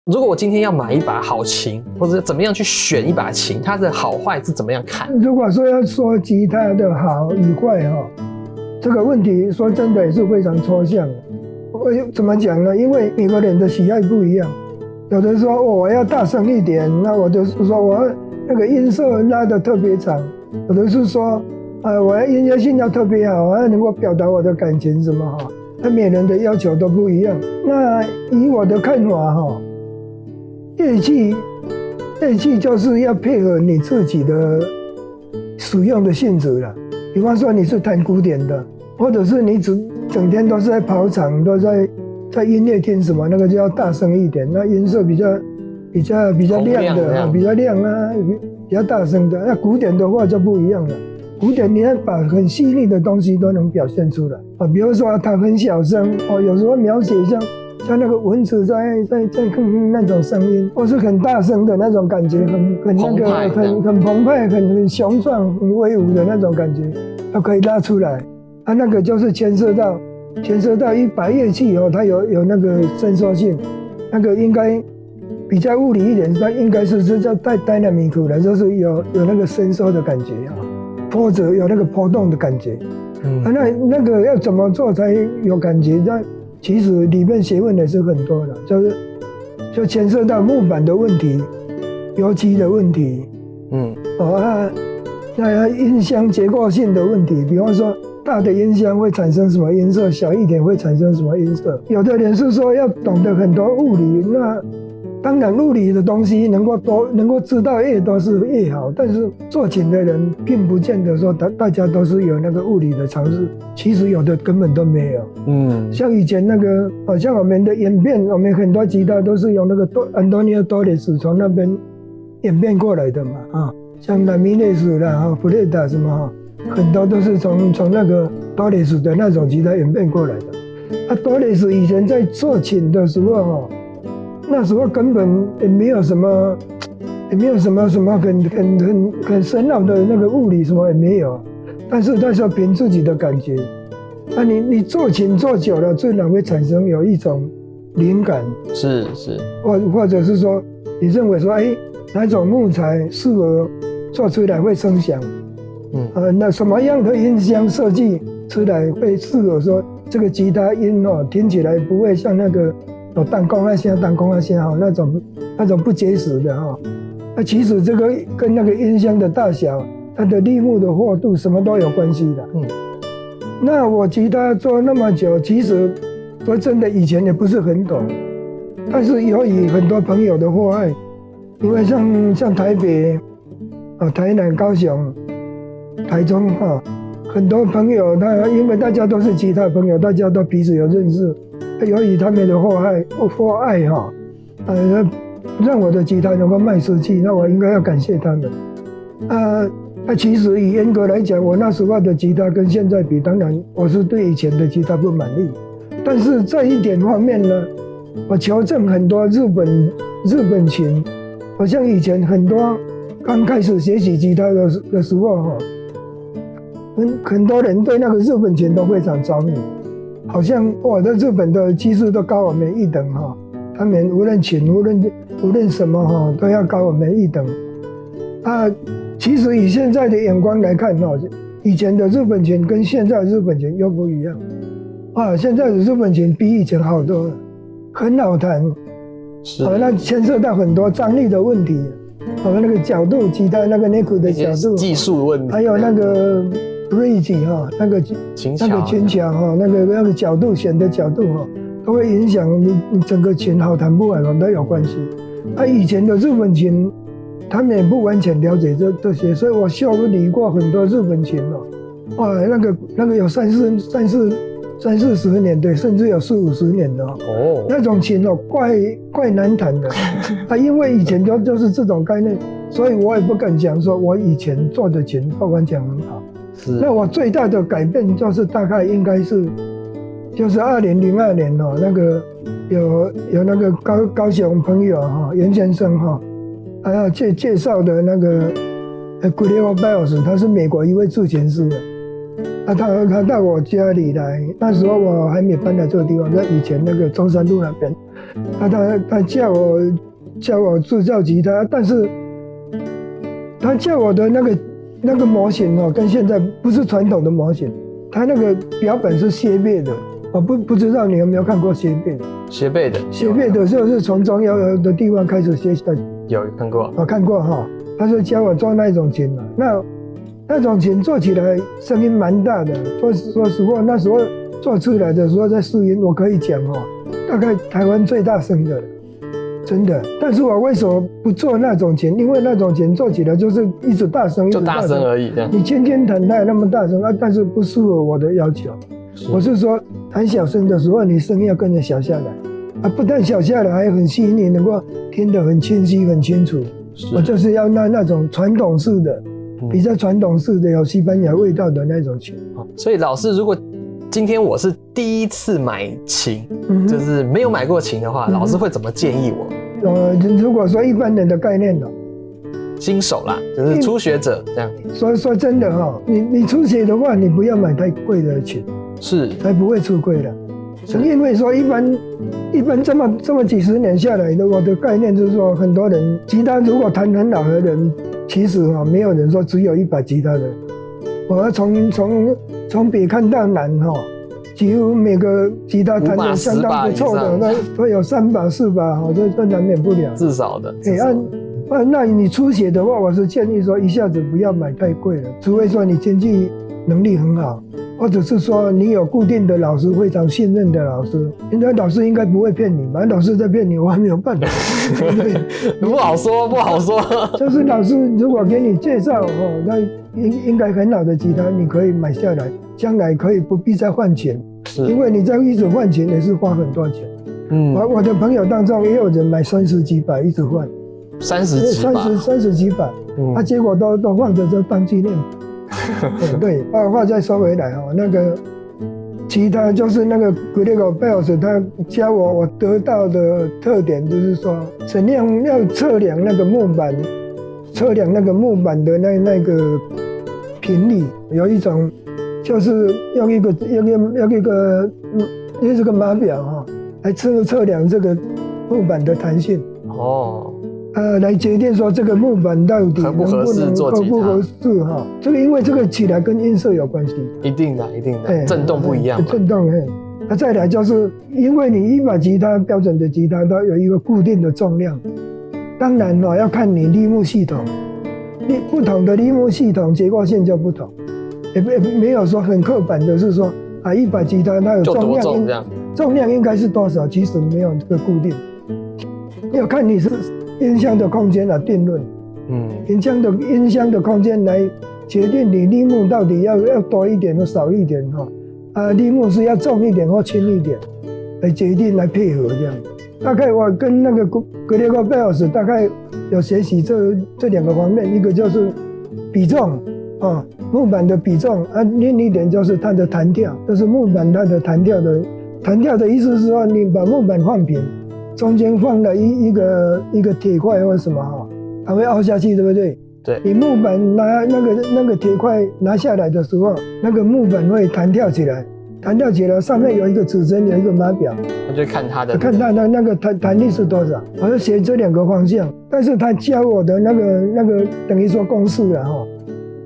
如果我今天要买一把好琴，或者怎么样去选一把琴，它的好坏是怎么样看？如果说要说吉他的好与坏这个问题说真的也是非常抽象的。我怎么讲呢？因为每个人的喜爱不一样，有的说我要大声一点，那我就是说我要那个音色拉得特别长，有的是说我要音乐性要特别好，我要能够表达我的感情什么那每人的要求都不一样。那以我的看法乐器就是要配合你自己的使用的性质啦。比方说你是弹古典的，或者是你整天都是在跑场，都在音乐厅什么，那个就要大声一点，那音色比较亮的，比较亮啊，比较大声的。那古典的话就不一样了，古典你要把很细腻的东西都能表现出来比如说它很小声有时候描写像那个蚊子在那种声音，或是很大声的那种感觉，很那个很澎湃、很雄壮、很威武的那种感觉，都可以拉出来。那个就是牵涉到一把乐器它有那个伸缩性，那个应该比较物理一点，它应该是叫dynamic的，就是有那个伸缩的感觉波折有那个波动的感觉。那个要怎么做才有感觉？其实里面学问也是很多的，就牵涉到木板的问题、油漆的问题，那音箱结构性的问题，比方说大的音箱会产生什么音色，小一点会产生什么音色。有的人是说要懂得很多物理，那当然物理的东西能够知道越多是越好，但是做琴的人并不见得说大家都是有那个物理的常识，其实有的根本都没有。像以前那个像我们的演变，我们很多吉他都是用那个安东尼奥多雷斯从那边演变过来的嘛像拉米内斯啦弗雷达什么很多都是从那个多雷斯的那种吉他演变过来的。多雷斯以前在做琴的时候那时候根本也没有什么很深奥的那个物理什么也没有，但是他说凭自己的感觉，你做琴做久了，自然会产生有一种灵感，是，或者是说你认为说哪种木材适合做出来会声响，那什么样的音箱设计出来会适合说这个吉他音听起来不会像那个弹弓声那种不结实的其实这个跟那个音箱的大小、它的立木的厚度什么都有关系的。那我吉他做那么久，其实说真的以前也不是很懂，但是由于很多朋友的祸害，因为像台北、台南、高雄、台中很多朋友因为大家都是吉他朋友，大家都彼此有认识。由于他们的祸爱让我的吉他能够卖出去，那我应该要感谢他们。其实以严格来讲，我那时候的吉他跟现在比，当然我是对以前的吉他不满意。但是这一点方面呢，我求证很多日本琴，好像以前很多刚开始学习吉他的时候很多人对那个日本琴都非常着迷。好像我的日本的技术都高我们一等他们无论琴无论什么都要高我们一等其实以现在的眼光来看以前的日本琴跟现在的日本琴又不一样现在的日本琴比以前好多了，很好弹，那牵涉到很多张力的问题那个角度，吉他那个 neck 的角度，技术问题，还有那个bridge 那个琴桥那个角度弦的角度都会影响你整个琴好弹不好弹都有关系。以前的日本琴他们也不完全了解这些，所以我修理过很多日本琴那个有三四十年的，甚至有40-50年的那种琴怪难弹的因为以前就是这种概念，所以我也不敢讲说我以前做的琴都完全很好。那我最大的改变就是大概应该是就是2002年那个有那个高雄朋友袁先生介绍的那个Guglielmo Bios，他是美国一位制琴师的他到我家里来，那时候我还没搬来这个地方，在以前那个中山路那边。他叫我制造吉他，但是他叫我的那个模型哦，跟现在不是传统的模型，他那个表本是斜背的。我不知道你有没有看过斜背的？斜背的，斜背的就是从中央的地方开始斜下去。有看过？我看过哈，他就教我做那种琴嘛。那种琴做起来声音蛮大的。说实话，那时候做出来的时候在试音，我可以讲哦，大概台湾最大声的了，真的。但是我为什么不做那种琴？因为那种琴做起来就是一直大声，就大声而已。你轻轻弹它也那么大声啊，但是不适合我的要求。我是说，弹小声的时候，你声音要跟着小下来啊，不但小下来，还很细腻，能够听得很清晰、很清楚。我就是要那种传统式的。比较传统式的有西班牙味道的那种琴。所以老师，如果今天我是第一次买琴，就是没有买过琴的话，老师会怎么建议我？如果说一般人的概念呢，新手啦，就是初学者这样。说真的哈，你初学的话，你不要买太贵的琴，是才不会出贵的。因为说一般这么几十年下来的，我的概念就是说，很多人吉他如果弹很好的人。其实没有人说只有一把吉他的。我从北看到南几乎每个吉他弹得相当不错的，那会有3把4把这难免不了。至少的。那你初学的话，我是建议说一下子不要买太贵了，除非说你经济能力很好，或者是说你有固定的老师，非常信任的老师。现在老师应该不会骗你吧？老师在骗你，我还没有办法。不好说，不好说。就是老师如果给你介绍那应该很好的吉他，你可以买下来，将来可以不必再换琴。因为你在一直换琴也是花很多钱。我的朋友当中也有人买30几把一直换。30几把，结果都放着就当纪念。对，话再说回来那个吉他就是那个 Gregor Bells， 他教我得到的特点就是说，怎样要测量那个木板的那个频率，有一种就是用一个码表来测量这个木板的弹性。来决定说这个木板到底能不能合不合适这个因为这个起来跟音色有关系，一定的，震动不一样，震动再来就是因为你一把吉他标准的吉他都有一个固定的重量，当然要看你立木系统，不同的立木系统结构性就不同，也没有说很刻板的是说一把吉他它有重量应该是多少，其实没有这个固定，要看你是音箱的空间来定论，音箱的空间来决定你立木到底要多一点或少一点立木是要重一点或轻一点，来决定来配合这样。大概我跟那个 Gregor Bells 大概有学习这2个方面，一个就是比重木板的比重另一点就是它的弹跳，就是木板它的弹跳的意思是说，你把木板放平。中间放了一个铁块或什么它会凹下去，对不对？对。你木板拿那个铁块拿下来的时候，那个木板会弹跳起来，上面有一个指针，有一个码表。我就看它的那个弹力是多少。我就学这2个方向，但是他教我的那个等于说公式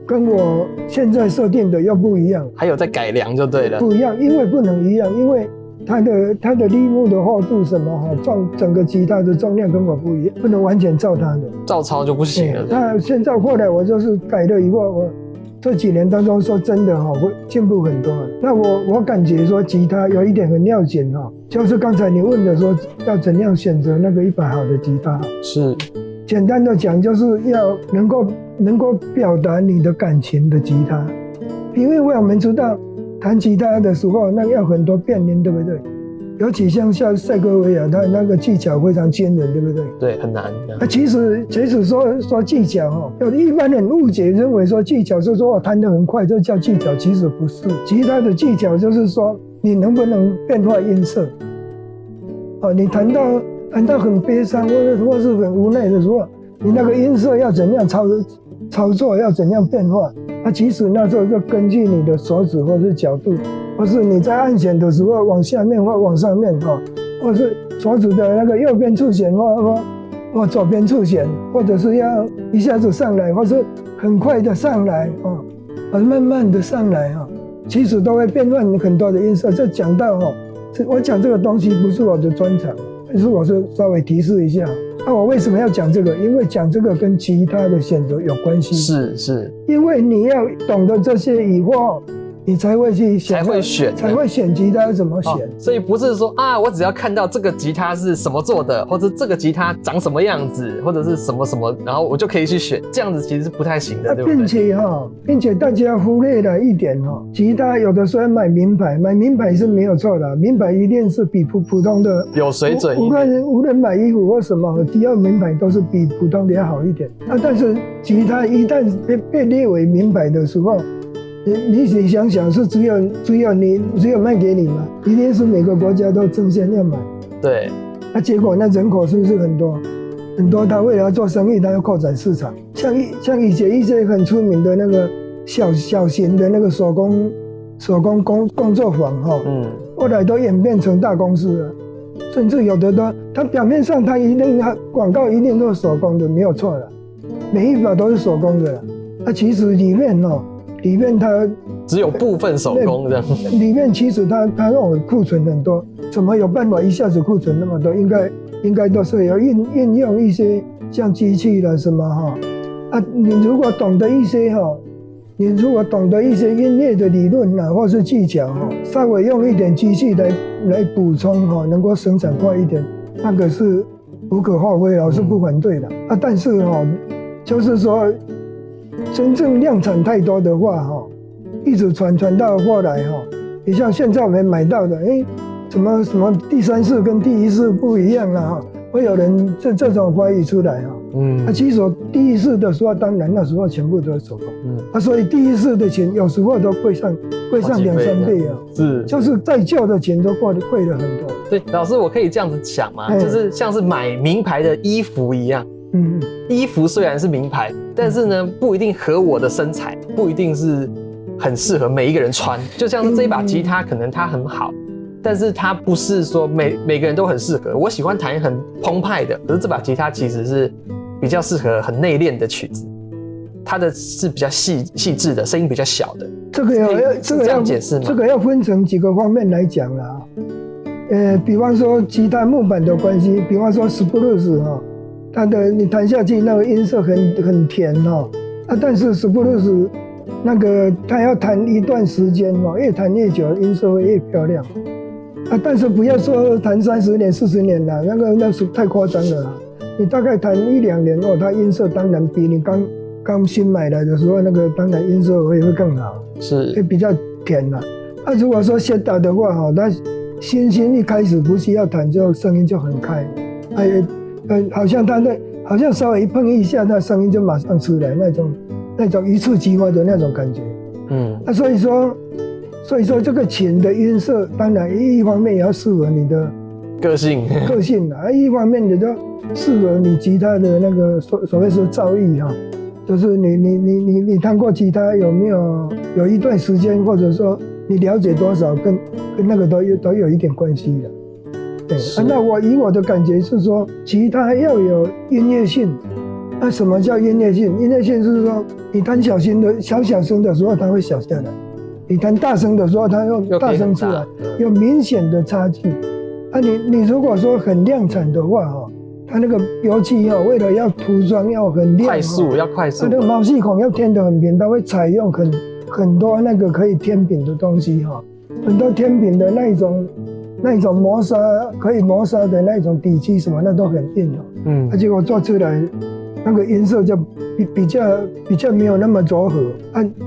跟我现在设定的又不一样。还有在改良就对了。不一样，因为不能一样，因为。它的立木的厚度什么整个吉他的重量跟我不一样，不能完全照它的，照抄就不行了。那现在后来我就是改了以后，我这几年当中说真的会进步很多。那我感觉说吉他有一点很要紧就是刚才你问的说要怎样选择那个一把好的吉他。是，简单的讲就是要能够表达你的感情的吉他，因为我们知道。弹吉他的时候，那要很多变音，对不对？尤其像塞戈维亚，他那个技巧非常惊人，对不对？对，很难。其实说技巧有一般人误解认为说技巧是说我弹得很快就叫技巧，其实不是。吉他的技巧就是说你能不能变化音色。你弹到很悲伤或是很无奈的时候，你那个音色要怎样操作，要怎样变化，其实那时候就根据你的手指或是角度，或是你在按弦的时候往下面或往上面或是手指的那个右边触弦或左边触弦，或者是要一下子上来，或是很快的上来慢慢的上来其实都会变换很多的音色。这讲到我讲这个东西不是我的专长，但是我是稍微提示一下。我为什么要讲这个？因为讲这个跟吉他的选择有关系。是，因为你要懂得这些以后，你才会去选，才会选吉他怎么选。所以不是说我只要看到这个吉他是什么做的，或者这个吉他长什么样子，或者是什么什么，然后我就可以去选，这样子其实是不太行的，对不对？并且大家忽略了一点吉他有的时候买名牌，买名牌是没有错的，名牌一定是比普通的有水准一点。无论买衣服或什么，迪奥名牌都是比普通的要好一点。但是吉他一旦被列为名牌的时候，你想想，是只有卖给你吗？一定是每个国家都争先要买。对。结果那人口是不是很多？很多，他为了要做生意，他要扩展市场。像以前一些很出名的那个小型的那个手工工作坊后来都演变成大公司了。甚至有的它表面上它一定广告一定都是手工的，没有错了，每一把都是手工的了。其实里面它只有部分手工这样。里面其实它库存很多，怎么有办法一下子库存那么多？应该都是有运用一些像机器了什么你如果懂得一些音乐的理论或是技巧稍微用一点机器来补充能够生产快一点，那个是无可厚非，我是不反对的但是就是说真正量产太多的话一直传到后来你像现在我们买到的什么第三世跟第一世不一样了会有人这种怀疑出来其实第一世的时候，当然那时候全部都是手工所以第一世的琴有时候都贵上2-3倍是，就是再旧的琴都贵了很多。对，老师，我可以这样子想吗？就是像是买名牌的衣服一样。衣服虽然是名牌，但是呢，不一定合我的身材，不一定是很适合每一个人穿。就像是这一把吉他，可能它很好，但是它不是说每个人都很适合。我喜欢弹很澎湃的，可是这把吉他其实是比较适合很内敛的曲子，它的是比较细致的，声音比较小的。这个要解释吗？这个要分成几个方面来讲啦。比方说吉他木板的关系，比方说 Spruce 你弹下去那个音色很甜但是 Spruce 那个它要弹一段时间越弹越久，音色会越漂亮但是不要说弹30年40年了，那是太夸张了你大概弹1-2年它音色当然比你刚新买来的时候那个当然音色会更好，是会比较甜了如果说先打的话它新一开始不需要弹就声音就很开好像稍微一碰一下，那声音就马上出来，那种一触即发的那种感觉。所以说这个琴的音色，当然一方面也要适合你的个性一方面也就适合你吉他的那个所谓说造诣就是你弹过吉他有没有一段时间，或者说你了解多少，跟那个都有一点关系的。对那我的感觉是说，吉他要有音乐性。那什么叫音乐性？音乐性是说，你弹小声的时候，它会小下来；你弹大声的时候，它又大声出来，有明显的差距。你如果说很量产的话它那个油漆为了要涂装要很亮，快速，它那个毛细孔要填得很平，它会采用很多那个可以填平的东西很多填平的那一种磨砂可以磨砂的那种底漆什么，那都很硬结果做出来那个音色就比较没有那么柔和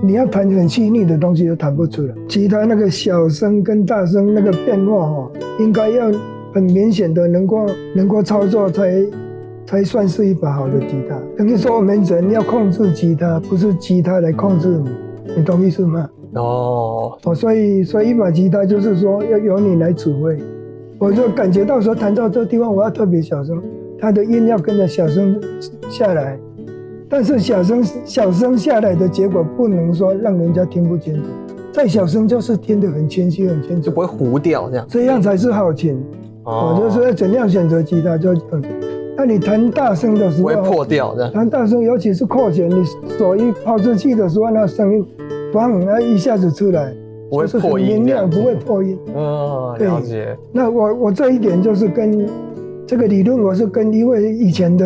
你要弹很细腻的东西都弹不出来。吉他那个小声跟大声那个变化应该要很明显的能够操作才算是一把好的吉他。等于说我们人要控制吉他，不是吉他来控制你懂意思吗？所以一把吉他就是说要由你来指挥。我就感觉到说弹到这个地方我要特别小声，它的音要跟着小声下来，但是小声下来的结果不能说让人家听不清楚，再小声就是听得很清晰很清楚，就不会糊掉这样，这样才是好听。就是说怎样选择吉他就这样子。那你弹大声的时候不会破掉的。弹大声，尤其是扣弦，你手一抛出去的时候，那声音砰，一下子出来，不会破音，明亮，不会破音。了解。那我这一点就是跟这个理论，我是跟一位以前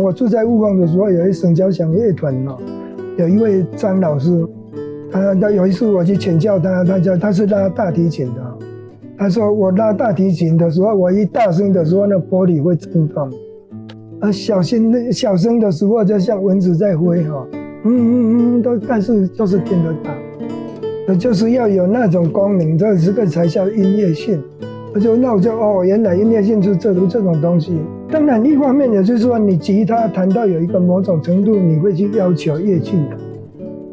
我住在雾峰的时候，有一省交响乐团有一位张老师，他有一次我去请教他是拉大提琴的。他说我拉大提琴的时候，我一大声的时候，那玻璃会震动；小声的时候，就像蚊子在飞但是就是听得到，就是要有那种功能，这个才叫音乐性。那我就原来音乐性是这种东西。当然，一方面也就是说，你吉他弹到有一个某种程度，你会去要求乐器的。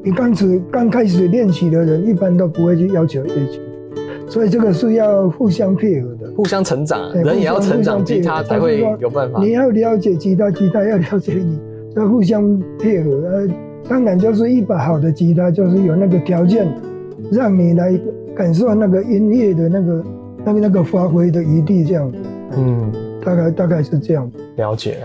你刚开始练习的人，一般都不会去要求乐器。所以这个是要互相配合的，互相成长，人也要成长，吉他才会有办法。你要了解吉他，吉他要了解你，要互相配合。当然，就是一把好的吉他，就是有那个条件，让你来感受那个音乐的那个发挥的余地，这样。大概是这样。了解。